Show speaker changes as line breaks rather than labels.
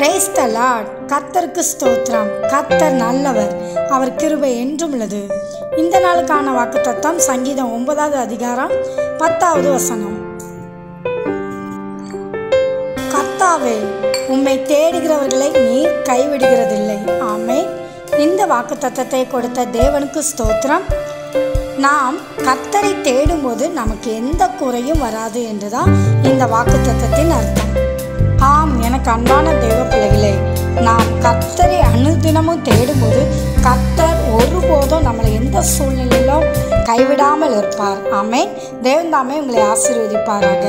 Praise the Lord. கர்த்தருக்கு ஸ்தோத்திரம். கர்த்தர் நல்லவர், அவர் கிருபை என்றும் உள்ளது. இந்த நாளுக்கான வாக்குத்தத்தம் சங்கீதம் 9வது அதிகாரம் 10வது வசனம். கர்த்தாவே, உம்மை தேடுகிறவர்களை நீர் கைவிடுகிறதில்லை. ஆமென். இந்த வாக்குத்தத்தத்தை கொடுத்த தேவனுக்கு ஸ்தோத்திரம். நாம் கர்த்தரை தேடும்போது நமக்கு எந்த குறையும் வராது என்றுதான் இந்த வாக்குத்தத்தத்தின் அர்த்தம். ஆம், எனக்கு அன்பான தேவ பிள்ளைகளே, நாம் கர்த்தரை அனுதினமும் தேடும்போது கர்த்தர் ஒருபோதும் நம்மளை எந்த சூழ்நிலையிலும் கைவிடாமல் இருப்பார். ஆமென். தேவன் தாமே உங்களை ஆசீர்வதிப்பாராக.